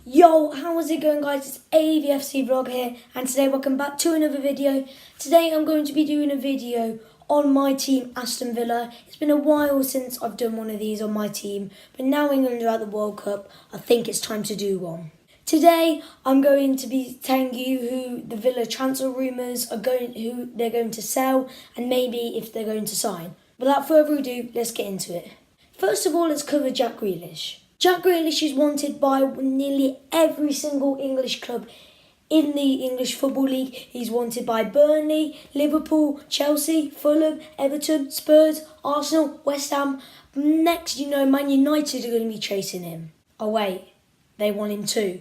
Yo, how is it going, guys? It's AVFC Vlog here, and today welcome back to another video. Today I'm going to be doing a video on my team, Aston Villa. It's been a while since I've done one of these on my team, but now England are at the World Cup, I think it's time to do one. Today I'm going to be telling you who the Villa transfer rumours are who they're going to sell, and maybe if they're going to sign. Without further ado, let's get into it. First of all, let's cover Jack Grealish. Jack Grealish is wanted by nearly every single English club in the English Football League. He's wanted by Burnley, Liverpool, Chelsea, Fulham, Everton, Spurs, Arsenal, West Ham. Next, Man United are going to be chasing him. Oh wait, they want him too.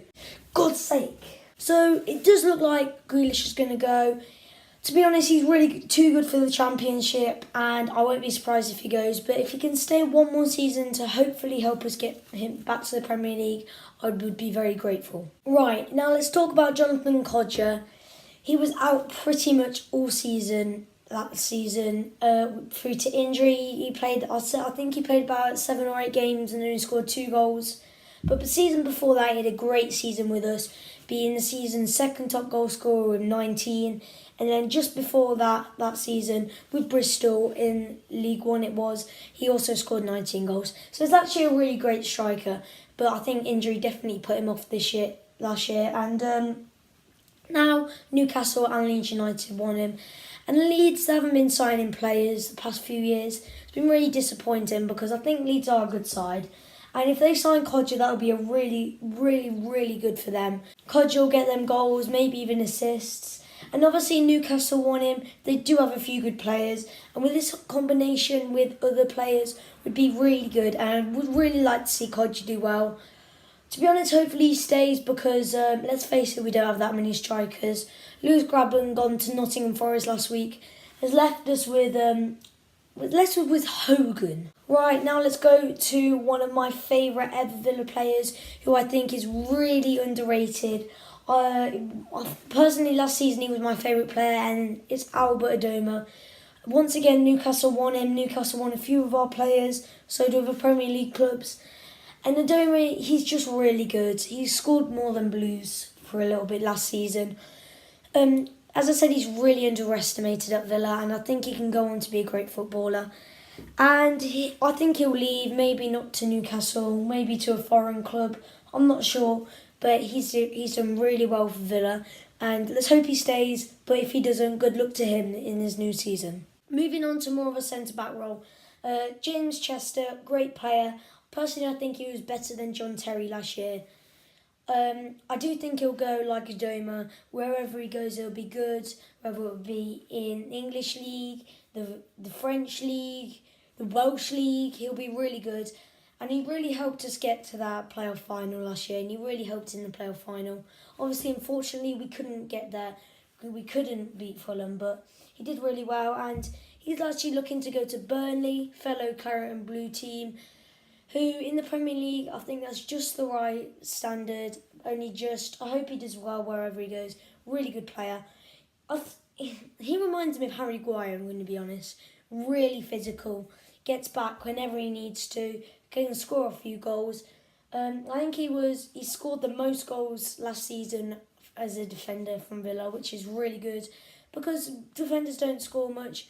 God's sake. So it does look like Grealish is going to go. To be honest, he's really too good for the Championship, and I won't be surprised if he goes. But if he can stay one more season to hopefully help us get him back to the Premier League, I would be very grateful. Right, now let's talk about Jonathan Kodjia. He was out pretty much all season, that season, through to injury. He played, I think he played about 7 or 8 games and only scored 2 goals. But the season before that, he had a great season with us, being the season's second top goal scorer with 19. And then just before that season, with Bristol in League One he also scored 19 goals. So it's actually a really great striker. But I think injury definitely put him off last year. And now Newcastle and Leeds United want him. And Leeds haven't been signing players the past few years. It's been really disappointing because I think Leeds are a good side. And if they sign Kodjia, that would be a really, really, really good for them. Kodjia will get them goals, maybe even assists. And obviously Newcastle want him. They do have a few good players. And with this combination with other players would be really good. And I would really like to see Kodjia do well. To be honest, hopefully he stays because, let's face it, we don't have that many strikers. Lewis Grabban, gone to Nottingham Forest last week, has left us with Hogan. Right, now let's go to one of my favourite ever Villa players who I think is really underrated. Personally, last season he was my favourite player, and it's Adomah. Once again, Newcastle won him. Newcastle won a few of our players, so do other Premier League clubs. And Adomah, he's just really good. He scored more than Blues for a little bit last season. As I said, he's really underestimated at Villa, and I think he can go on to be a great footballer. And I think he'll leave, maybe not to Newcastle, maybe to a foreign club. I'm not sure, but he's done really well for Villa. And let's hope he stays, but if he doesn't, good luck to him in his new season. Moving on to more of a centre-back role. James Chester, great player. Personally, I think he was better than John Terry last year. I do think he'll go like Adomah. Wherever he goes, he'll be good. Whether it will be in the English League, the French League, the Welsh League, he'll be really good. And he really helped us get to that playoff final last year, and he really helped in the playoff final. Obviously, unfortunately, we couldn't get there. We couldn't beat Fulham, but he did really well. And he's actually looking to go to Burnley, fellow Claret and Blue team, who in the Premier League, I think that's just the right standard, only just. I hope he does well wherever he goes. Really good player. He reminds me of Harry Maguire, I'm going to be honest. Really physical, gets back whenever he needs to, can score a few goals. I think he scored the most goals last season as a defender from Villa, which is really good because defenders don't score much,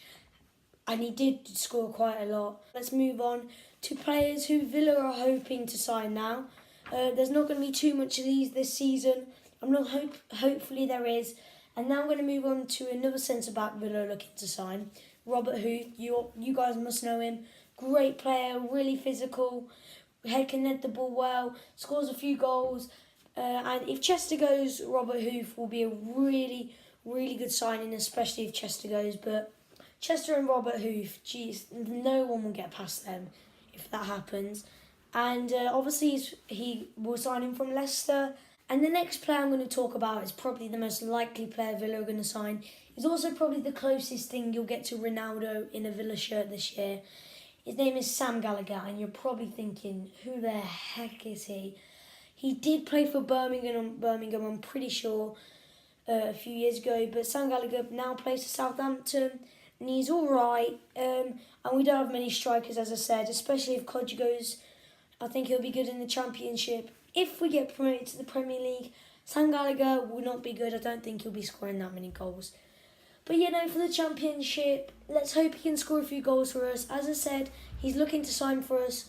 and he did score quite a lot. Let's move on to players who Villa are hoping to sign now. There's not going to be too much of these this season. Hopefully there is. And now I'm going to move on to another centre-back Villa looking to sign. Robert Huth. You guys must know him. Great player, really physical. Can head the ball well, scores a few goals. And if Chester goes, Robert Huth will be a really, really good signing, especially if Chester goes. But Chester and Robert Huth, geez, no one will get past them if that happens. And obviously he will sign him from Leicester. And the next player I'm going to talk about is probably the most likely player Villa are going to sign. He's also probably the closest thing you'll get to Ronaldo in a Villa shirt this year. His name is Sam Gallagher, and you're probably thinking, who the heck is he? He did play for Birmingham, I'm pretty sure, a few years ago. But Sam Gallagher now plays for Southampton, and he's all right. And we don't have many strikers, as I said, especially if Kodjia goes. I think he'll be good in the Championship. if we get promoted to the Premier League, Sam Gallagher will not be good. I don't think he'll be scoring that many goals. But for the Championship, let's hope he can score a few goals for us. As I said, he's looking to sign for us.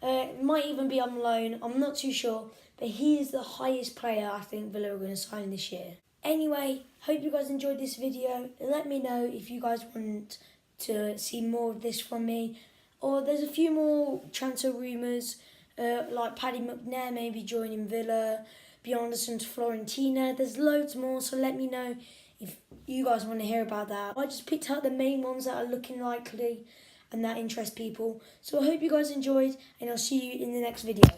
It might even be on loan. I'm not too sure. But he is the highest player I think Villa are going to sign this year. Anyway, hope you guys enjoyed this video. Let me know if you guys want to see more of this from me. Or there's a few more transfer rumours, like Paddy McNair maybe joining Villa, Bjornsson to Florentina. There's loads more, so let me know if you guys want to hear about that. I just picked out the main ones that are looking likely and that interest people. So I hope you guys enjoyed, and I'll see you in the next video.